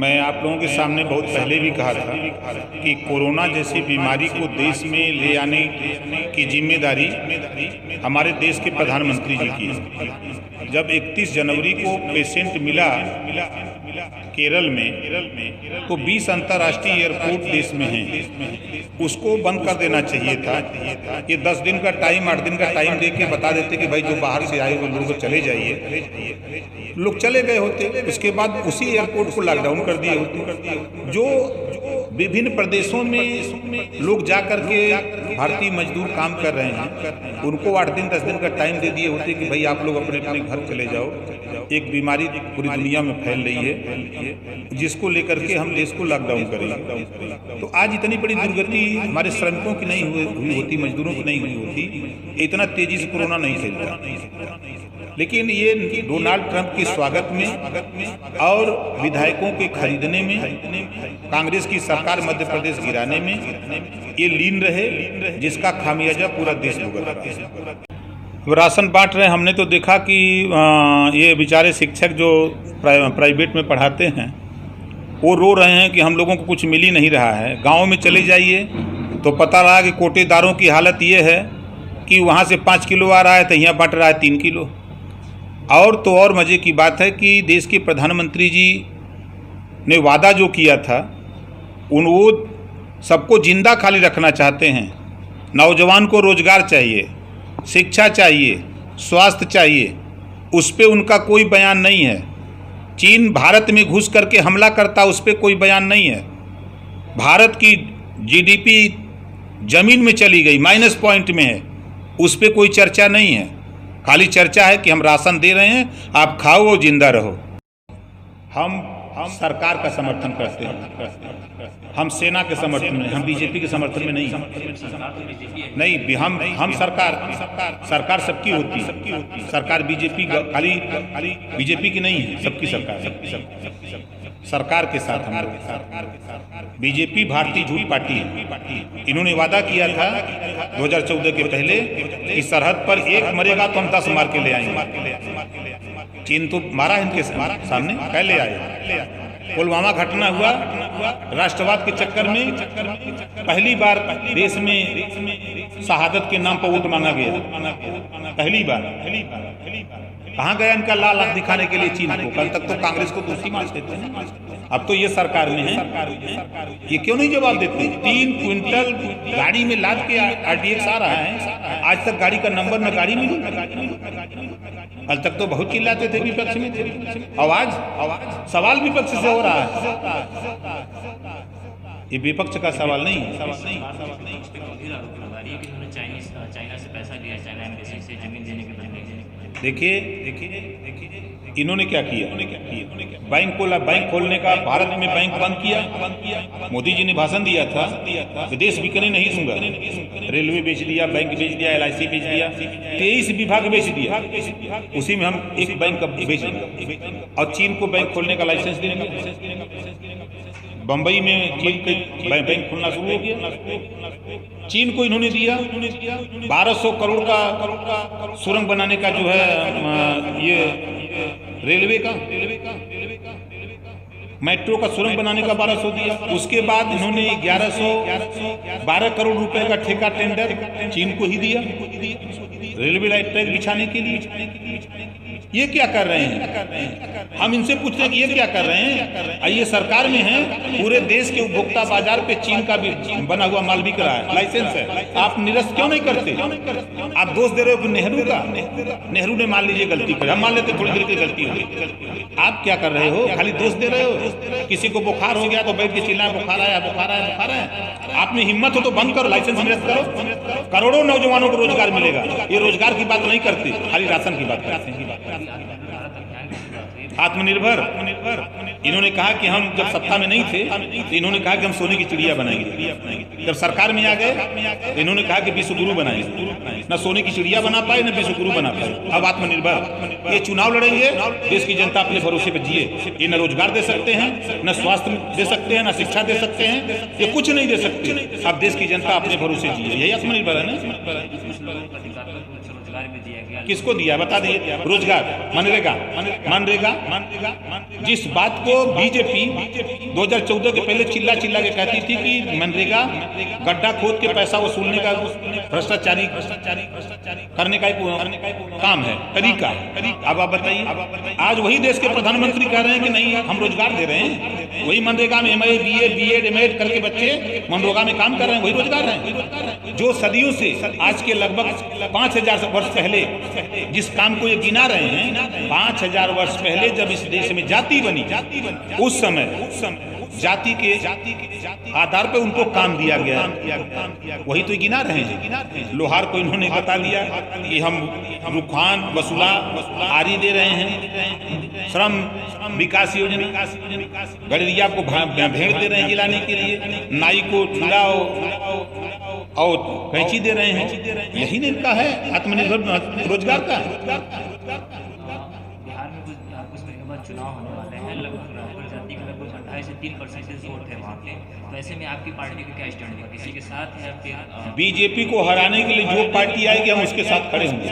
मैं आप लोगों के सामने बहुत पहले भी कहा था कि कोरोना जैसी बीमारी को देश में ले आने की जिम्मेदारी हमारे देश के प्रधानमंत्री जी की है। जब 31 जनवरी को पेशेंट मिला केरल में तो 20 अंतर्राष्ट्रीय एयरपोर्ट देश में हैं, उसको बंद कर देना चाहिए था। ये 10 दिन का टाइम 8 दिन का टाइम दे के बता देते कि भाई जो बाहर से आए वो लोग चले जाइए, लोग चले गए होते। उसके बाद उसी एयरपोर्ट को लॉकडाउन कर दिए होते। जो विभिन्न प्रदेशों में लोग जा कर के भारतीय मजदूर काम कर रहे हैं, उनको 8 दिन 10 दिन का टाइम दे दिए होते कि भाई आप लोग अपने अपने घर चले जाओ। एक बीमारी पूरी दुनिया में फैल रही है जिसको लेकर के हम देश को लॉकडाउन करें। तो आज इतनी बड़ी दुर्गति हमारे श्रमिकों की नहीं हुई होती, मजदूरों की नहीं हुई होती, इतना तेजी से कोरोना नहीं फैलता। लेकिन ये डोनाल्ड ट्रंप के स्वागत में और विधायकों के खरीदने में, कांग्रेस की सरकार मध्य प्रदेश गिराने में ये लीन रहे, जिसका खामियाजा पूरा देश भुगत रहा है। राशन बांट रहे हैं। हमने तो देखा कि ये बेचारे शिक्षक जो प्राइवेट में पढ़ाते हैं वो रो रहे हैं कि हम लोगों को कुछ मिल ही नहीं रहा है। गांव में चले जाइए तो पता लगा कि कोटेदारों की हालत ये है कि वहाँ से 5 किलो आ रहा है तो यहाँ बांट रहा है 3 किलो। और तो और मज़े की बात है कि देश के प्रधानमंत्री जी ने वादा जो किया था वो सबको जिंदा खाली रखना चाहते हैं। नौजवान को रोजगार चाहिए, शिक्षा चाहिए, स्वास्थ्य चाहिए, उस पर उनका कोई बयान नहीं है। चीन भारत में घुस करके हमला करता, उस पर कोई बयान नहीं है। भारत की जीडीपी जमीन में चली गई, माइनस पॉइंट में है, उस पर कोई चर्चा नहीं है। खाली चर्चा है कि हम राशन दे रहे हैं, आप खाओ और जिंदा रहो। हम सरकार का समर्थन करते हैं, हम सेना के समर्थन में, हम बीजेपी के समर्थन में नहीं। हम सरकार सबकी होती है। सरकार बीजेपी खाली बीजेपी की नहीं है, सबकी सरकार के साथ हम लोग। बीजेपी भारतीय झूठ पार्टी है। इन्होंने वादा किया था 2014 के पहले कि सरहद पर एक मरेगा तो हम 10 मार के ले आएंगे। चीन तो मारा इनके सामने, पहले आए। पुलवामा घटना हुआ, राष्ट्रवाद के चक्कर में पहली बार देश में शहादत के नाम पर वोट मांगा गया। पहली बार कहाँ गया इनका लाल आंख दिखाने के लिए चीन को? कल तक तो कांग्रेस को दोषी मानते थे, अब तो ये सरकार में है। ये क्यों नहीं जवाब देते? 3 क्विंटल गाड़ी में लाद के RDX आ रहा है, आज तक गाड़ी का नंबर न गाड़ी मिली। कल तक तो बहुत चिल्लाते थे, विपक्ष में थे। आवाज सवाल विपक्ष से हो रहा है, ये विपक्ष का सवाल नहीं है। चाइना से पैसा लिया, चाइना एम्बेसी से जमीन देने के बदले। देखिए इन्होंने क्या किया? बैंक खोलने का, भारत में बैंक बंद किया। मोदी जी ने भाषण दिया था विदेश बिकने नहीं दूंगा। रेलवे बेच दिया, बैंक बेच दिया, LIC बेच दिया, 23 विभाग बेच दिया। उसी में हम एक बैंक बेच दिया और चीन को बैंक खोलने का लाइसेंस देंगे। बंबई में चीन के बैंक खुलना शुरू हो गया। चीन को इन्होंने दिया 1200 करोड़ का सुरंग बनाने का, जो है ये रेलवे का मेट्रो का सुरंग बनाने का 1200 दिया। उसके बाद इन्होंने 1112 करोड़ रुपए का ठेका टेंडर चीन को ही दिया रेलवे लाइन ट्रैक बिछाने के लिए। ये क्या कर रहे हैं? हम इनसे पूछते हैं कि ये क्या कर रहे हैं? ये सरकार में है, पूरे देश के उपभोक्ता बाजार पे चीन का भी बना हुआ माल बिक रहा है, लाइसेंस है, आप निरस्त क्यों नहीं करते? आप दोष दे रहे हो कि नेहरू का, नेहरू ने मान लीजिए गलती कर, हम मान लेते थोड़ी देर की गलती होगी। आप क्या कर रहे हो? खाली दोष दे रहे हो। किसी को बुखार हो गया तो बैठ के चिल्लाए बुखार आया, बुखार आया, बुखार आया। आप में हिम्मत हो तो बंद करो, लाइसेंस निरस्त करो, करोड़ों नौजवानों को रोजगार मिलेगा। ये रोजगार की बात नहीं करते, खाली राशन की बात करते हैं। आत्मनिर्भर इन्होंने कहा कि हम जब सत्ता में नहीं थे तो इन्होंने कहा कि हम सोने की चिड़िया बनाएंगे। जब सरकार में आ गए तो इन्होंने कहा कि विश्व गुरु बनाएंगे। न सोने की चिड़िया बना पाए, न विश्व गुरु बना पाए। अब आत्मनिर्भर, ये चुनाव लड़ेंगे, देश की जनता अपने भरोसे पर जिए। ये न रोजगार दे सकते हैं, न स्वास्थ्य दे सकते हैं, न शिक्षा दे सकते हैं, ये कुछ नहीं दे सकते। अब देश की जनता अपने भरोसे जिए, यही आत्मनिर्भर है ना। रोजगार भी दिया गया। किसको दिया बता दिए? रोजगार, मनरेगा। मनरेगा जिस बात को बीजेपी 2014 के पहले चिल्ला चिल्ला के कहती थी कि मनरेगा गड्ढा खोद के पैसा वसूलने का भ्रष्टाचारी करने का काम है, तरीका। अब आप बताइए, आज वही देश के प्रधानमंत्री कह रहे हैं कि नहीं हम रोजगार दे रहे हैं। वही मनरेगा में MA BA BEd MAd करके बच्चे मनरेगा में काम कर रहे हैं, वही रोजगार है। जो सदियों से, आज के लगभग 5000 वर्ष पहले जिस काम को ये गिना रहे हैं, 5000 वर्ष पहले जब इस देश में जाति बनी, उस समय जाति के आधार पर उनको काम दिया गया, वही तो गिना रहे हैं। लोहार को इन्होंने बता दिया कि हम रुखान वसूला आरी दे रहे हैं, श्रम विकास योजना, गड़रिया को भेड़ दे रहे हैं जिलाने के लिए, नाई को चूड़ा और कैंची दे रहे हैं। यही इनका है आत्मनिर्भर रोजगार का। बिहार में कुछ महीने बाद चुनाव होने वाले हैं, लगभग जाति का लगभग 2.5 से 3% वोट है वहाँ पे। तो ऐसे में आपकी पार्टी का क्या स्टैंड है, किसी के साथ है या फिर? बीजेपी को हराने के लिए जो पार्टी आएगी हम उसके साथ खड़े होंगे,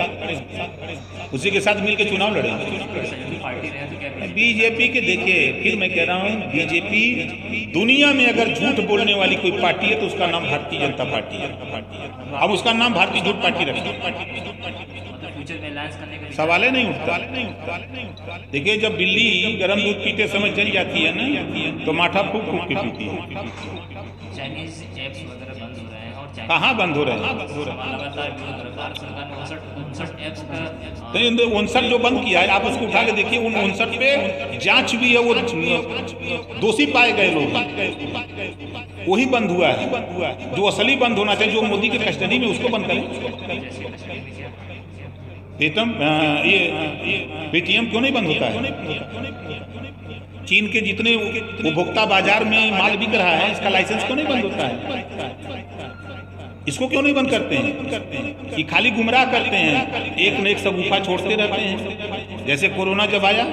उसी के साथ मिलकर चुनाव लड़ेंगे। पार्टी रहे तो क्या बीजेपी के देखिए, फिर मैं कह रहा हूँ, बीजेपी दुनिया में अगर झूठ बोलने वाली कोई पार्टी है तो उसका नाम भारतीय जनता पार्टी है। अब उसका नाम भारतीय झूठ पार्टी रखें, सवाल नहीं उठता। देखिए, जब बिल्ली गर्म दूध पीते समय जल जाती है ना, तो माठा फूक फूक के पीती है। चाइनीज ऐप्स वगैरह बंद हो रहे हैं, और कहाँ बंद हो रहे हैं? लगातार भारत सरकार ने 59 ऐप्स का 59 जो बंद किया है, आप उसको उठा के देखिए, उन 59 पे जांच भी है, वो दोषी पाए गए लोग, वही बंद हुआ है। जो असली बंद होना चाहिए, जो मोदी के कस्टडी में, उसको बंद करें। पेटीएम क्यों नहीं बंद होता है? चीन के जितने उपभोक्ता बाजार में माल बिक रहा है, इसका लाइसेंस क्यों नहीं बंद होता है? इसको क्यों नहीं बंद करते हैं? ये खाली गुमराह करते हैं, एक न एक सब गुफा छोड़ते रहते हैं। जैसे कोरोना जब आया,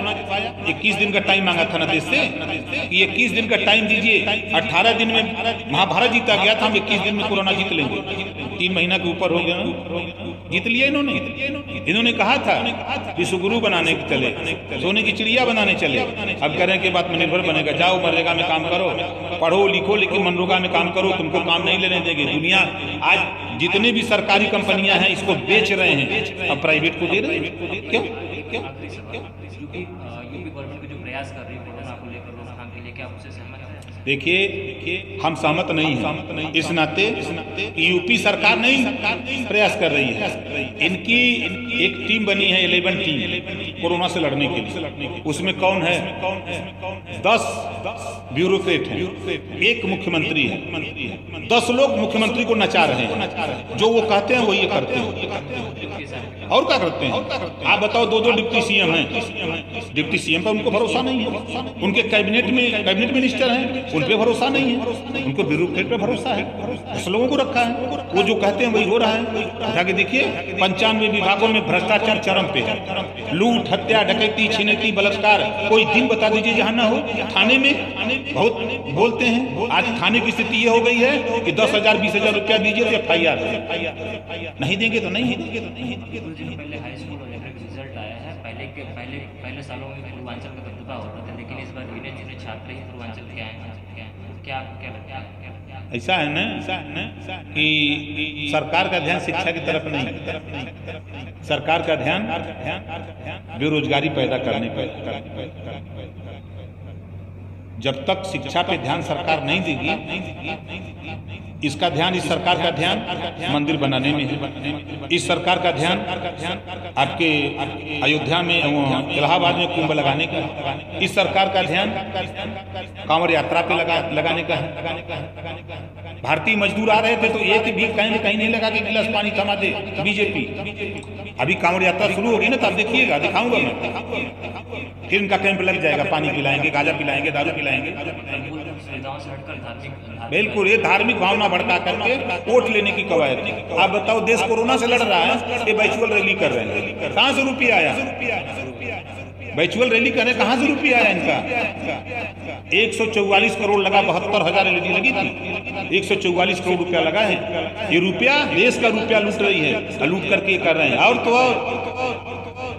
21 दिन का टाइम मांगा था ना देश से कि 21 दिन का टाइम दीजिए। 18 दिन में महाभारत जीता गया था, हम 21 दिन में कोरोना जीत लेंगे। 3 महीना के ऊपर हो गया, जीत लिया इन्होंने कहा था विश्वगुरु बनाने के चले, सोने की चिड़िया बनाने चले। अब कह रहे हैं कि बात में निर्भर बनेगा, जाओ मनरेगा में काम करो, पढ़ो लिखो, लेकिन मनरेगा में काम करो, तुमको काम नहीं लेने देंगे। दुनिया आज जितने भी सरकारी कंपनियां हैं इसको बेच रहे हैं, अब प्राइवेट को दे रहे हैं। क्यों? यूपी गवर्नमेंट जो प्रयास कर रही है कोरोना को लेकर रोकथाम के लिए, क्या उससे सहमत है? देखिए, हम सहमत नहीं हैं इस नाते कि यूपी सरकार नहीं प्रयास कर रही है। इनकी एक टीम बनी है, 11 टीम, कोरोना से लड़ने के लिए। उसमें कौन है? 10 ब्यूरोक्रेट हैं, एक मुख्यमंत्री है। 10 लोग मुख्यमंत्री को नचा रहे हैं, जो वो कहते हैं वो ये करते हैं। और क्या करते हैं? आप बताओ, 2 डिप्टी सीएम हैं, डिप्टी सीएम पर उनको भरोसा नहीं है। उनके कैबिनेट मिनिस्टर हैं, उन पे भरोसा नहीं है। उनको ब्यूरोक्रेट पे भरोसा है, 10 लोगों को रखा है, वो जो कहते हैं वही हो रहा है। जाके देखिए, 95 विभागों में भ्रष्टाचार चरम पे है। लूट, हत्या, डकैती, छिनैती, बलात्कार, कोई दिन बता दीजिए जहां ना हो। थाने में बहुत बोलते हैं, आज थाने की स्थिति ये हो गई है कि 10,000 20,000 रुपया दीजिए तो FIR नहीं देंगे तो नहीं देंगे। पहले हाई स्कूल और रिजल्ट आया है, पहले सालों में पूर्वांचल का दबदबा होता था, लेकिन इस बार गिने चुने छात्र ही पूर्वांचल के आए हैं। क्या ऐसा है ना कि सरकार का ध्यान शिक्षा की तरफ नहीं, सरकार का ध्यान बेरोजगारी पैदा करने पर। जब तक शिक्षा पे ध्यान सरकार नहीं देगी, इसका ध्यान, इस सरकार का ध्यान मंदिर बनाने में है, इस सरकार का ध्यान आपके अयोध्या में, इलाहाबाद में कुंभ लगाने का, इस सरकार का ध्यान कांवड़ यात्रा पे लगाने का है। भारतीय मजदूर आ रहे थे तो एक भी कहीं नहीं लगा कि गिलास पानी थमा दे बीजेपी। अभी कांवड़ यात्रा शुरू होगी ना, तब देखिएगा, दिखाऊंगा मैं, फिर इनका कैंप लग जाएगा, पानी पिलाएंगे, गांजा पिलाएंगे, दारू पिलाएंगे। बिल्कुल, ये धार्मिक भावना भड़का करके वोट लेने की कवायद। आप बताओ, देश कोरोना से लड़ रहा है, ये वर्चुअल रैली कर रहे हैं, कहां से रुपया आया? वर्चुअल रैली करने कहाँ से रुपया आया इनका? 144 करोड़ लगा, 72,000 एलईडी लगी थी, 144 करोड़ रुपया लगा है। ये रुपया देश का रुपया लूट रही है, लूट करके कर रहे हैं। और तो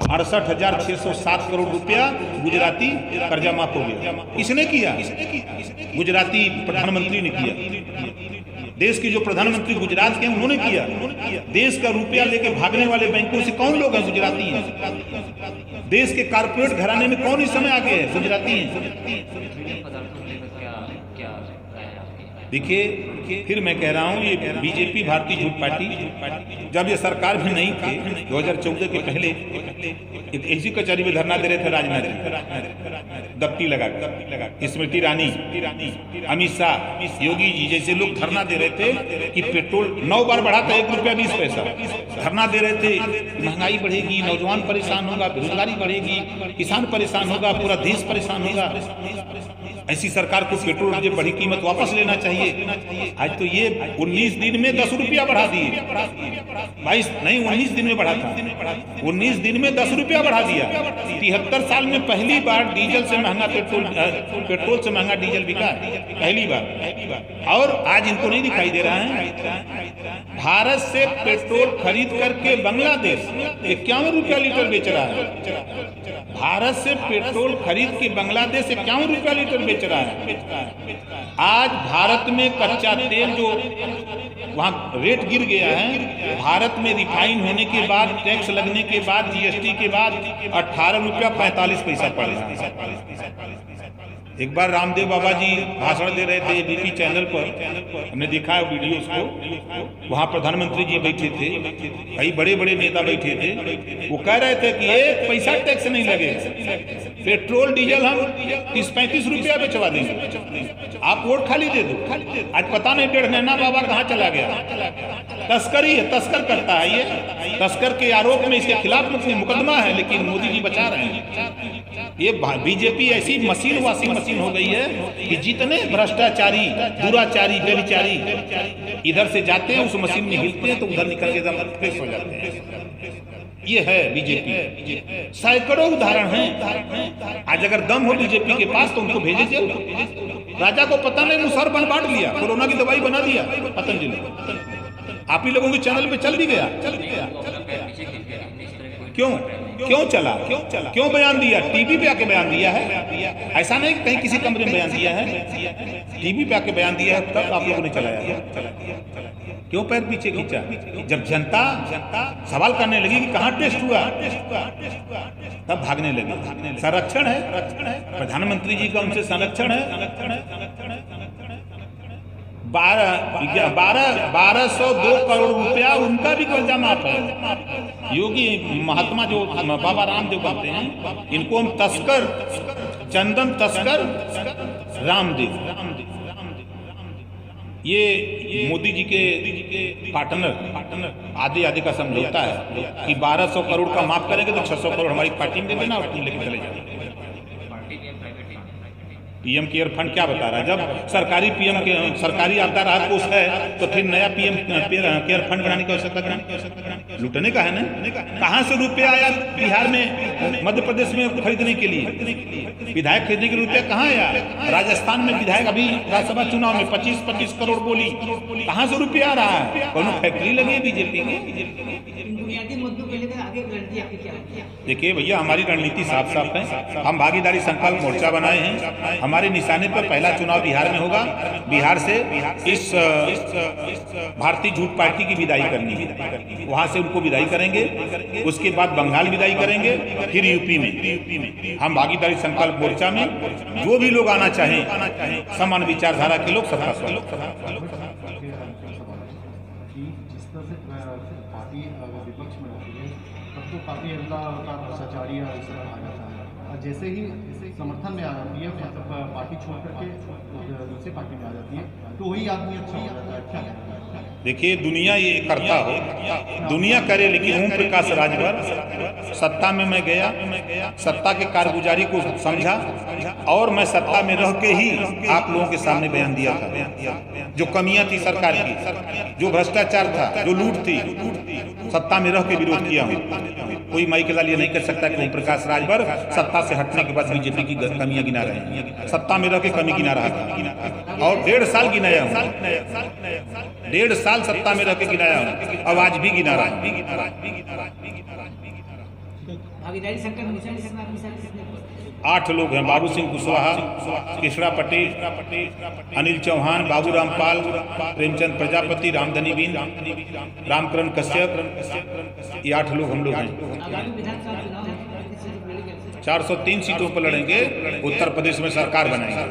68,607 करोड़ रुपया गुजराती कर्जा माफ हो गया। किसने किया? गुजराती प्रधानमंत्री ने किया। देश के जो प्रधानमंत्री गुजरात के हैं उन्होंने किया। देश का रुपया लेके भागने वाले बैंकों से कौन लोग हैं? गुजराती हैं। देश के कारपोरेट घराने में कौन इस समय आगे है? गुजराती हैं। देखिए, फिर मैं कह रहा हूँ, ये बीजेपी भारतीय झूठ पार्टी जब ये सरकार भी नहीं थी 2014 के पहले एक ऐसी कचहरी में धरना दे रहे थे राजनाथ जी, दफ्ती लगा, स्मृति ईरानी, अमित शाह, योगी जी जैसे लोग धरना दे रहे थे कि पेट्रोल 9 बार बढ़ा था, 1 रुपया 20 पैसा। धरना दे रहे थे महंगाई बढ़ेगी, नौजवान परेशान होगा, बेरोजगारी बढ़ेगी, किसान परेशान होगा, पूरा देश परेशान होगा। ऐसी सरकार को पेट्रोल की बड़ी कीमत वापस लेना चाहिए। आज तो ये 19 दिन में 10 रुपया बढ़ा दिए, 19 दिन में बढ़ा था, 19 दिन में 10 रुपया बढ़ा दिया। 73 साल में पहली बार डीजल से महंगा पेट्रोल से महंगा डीजल बिका, पहली बार। और आज इनको नहीं दिखाई दे रहा है। भारत से पेट्रोल खरीद करके बांग्लादेश 51 रुपया लीटर बेच रहा है। भारत से पेट्रोल खरीद के बांग्लादेश 51 रुपया लीटर बेच रहा है। आज भारत में कच्चा तेल जो वहाँ रेट गिर गया है, भारत में रिफाइन होने के बाद, टैक्स लगने के बाद, जीएसटी के बाद 18 रुपया 45 पैसा पड़ रहा है। एक बार रामदेव बाबा जी भाषण दे रहे थे बीपी चैनल पर, हमने देखा है वीडियोस को। वहाँ प्रधानमंत्री जी बैठे थे, कई बड़े बड़े नेता बैठे थे। वो कह रहे थे कि 1 पैसा टैक्स नहीं लगेगा, पेट्रोल डीजल हम 30-35 रुपया बेचवा देंगे, आप वोट खाली दे दो। आज पता नहीं डेढ़ महीना बाबा कहाँ चला गया। तस्करी है, तस्कर करता है ये, तस्कर के आरोप में इसके खिलाफ मुकदमा है, लेकिन मोदी जी बचा रहे हैं। ये बीजेपी ऐसी मशीन वाशिंग मशीन हो गई है कि जितने भ्रष्टाचारी, दुराचारी, व्यभिचारी इधर से जाते हैं उस मशीन में हिलते हैं तो उधर निकल के एकदम फ्रेश हो जाते हैं। ये है बीजेपी। सैकड़ों उदाहरण हैं। आज अगर दम हो बीजेपी के पास तो उनको भेजे जेल। राजा को पता नहीं मुसहर बन बांट लिया, कोरोना की दवाई बना दिया पतंजलि ने। आप ही लोगों के चैनल पे चल भी गया। क्यों चला? क्यों बयान दिया? टीवी पे आके बयान दिया है। ऐसा नहीं कहीं किसी कमरे में बयान दिया है, टीवी पे आके बयान दिया है, तब आप लोगों ने चलाया। क्यों पैर पीछे खींचा? जब जनता सवाल करने लगी कि कहाँ टेस्ट हुआ, तब भागने लगे। संरक्षण है, प्रधानमंत्री जी का उनसे संरक्षण है। 1202 करोड़ रुपया उनका भी कर्जा माफ है। योगी महात्मा जो बाबा रामदेव बनते हैं, इनको हम तस्कर, चंदन तस्कर रामदेव, ये मोदी जी के पार्टनर आधे का समझौता है कि 1200 करोड़ का माफ करेंगे तो 600 करोड़ हमारी पार्टी में दे देना और तुम लेके चले जाओ। पीएम केयर फंड क्या बता रहा है? जब सरकारी आपदा राहत कोष है तो फिर नया पीएम केयर फंड बनाने की आवश्यकता लूटने का है ना? कहाँ से रुपया आया बिहार में, मध्य प्रदेश में खरीदने के लिए? विधायक खरीदने के रुपया कहाँ आया? राजस्थान में विधायक अभी राज्यसभा चुनाव में 25 करोड़ बोली, कहाँ से रुपया आ रहा है? कौन फैक्ट्री लगी है बीजेपी की? बुनियादी मुद्दों के लेकर आगे रणनीति आपकी क्या है? देखिए भैया, हमारी रणनीति साफ है। हम भागीदारी संकल्प मोर्चा बनाए हैं। हमारे निशाने पर पहला चुनाव बिहार में होगा। बिहार से इस भारतीय झूठ पार्टी की विदाई करनी है, वहां से उनको विदाई करेंगे। उसके बाद बंगाल विदाई करेंगे, फिर यूपी में। हम भागीदारी संकल्प मोर्चा में जो भी लोग आना चाहें, समान विचारधारा के लोग, सबका स्वागत। विपक्ष में होती है तब तो काफ़ी भ्रष्टाचारी या इस तरह आ जाता है, और जैसे ही समर्थन में आ जाती है, मतलब पार्टी छोड़ करके दूसरी पार्टी में आ जाती है, तो वही आदमी अच्छा हो जाता है। क्या देखिए, दुनिया ये करता हो, दुनिया करे, लेकिन ओम प्रकाश राजभर सत्ता में मैं गया, सत्ता के कारगुजारी को समझा, और मैं सत्ता में रह के ही आप लोगों के सामने बयान दिया था। जो कमियां थी सरकार की, जो भ्रष्टाचार था, जो लूट थी, सत्ता में रह के विरोध किया हूँ। कोई माई के लाल ये नहीं कर सकता कि ओम प्रकाश राजभर सत्ता से हटने के बाद बीजेपी की कमियां गिना रहे हैं। सत्ता में रह के कमी गिना रहा था और 1.5 साल गिनाया हूँ, 1.5 साल सत्ता में रह के गिनाया हूँ, अब आज भी गिना रहा हूँ। 8 लोग हैं, बाबू सिंह कुशवाहा, कृष्णा पटेल, अनिल चौहान, बाबू रामपाल, प्रेमचंद प्रजापति, रामधनी बीन, रामकरण कश्यप, ये 8 लोग हम लोग हैं। 403 सीटों पर लड़ेंगे, उत्तर प्रदेश में सरकार बनाएंगे।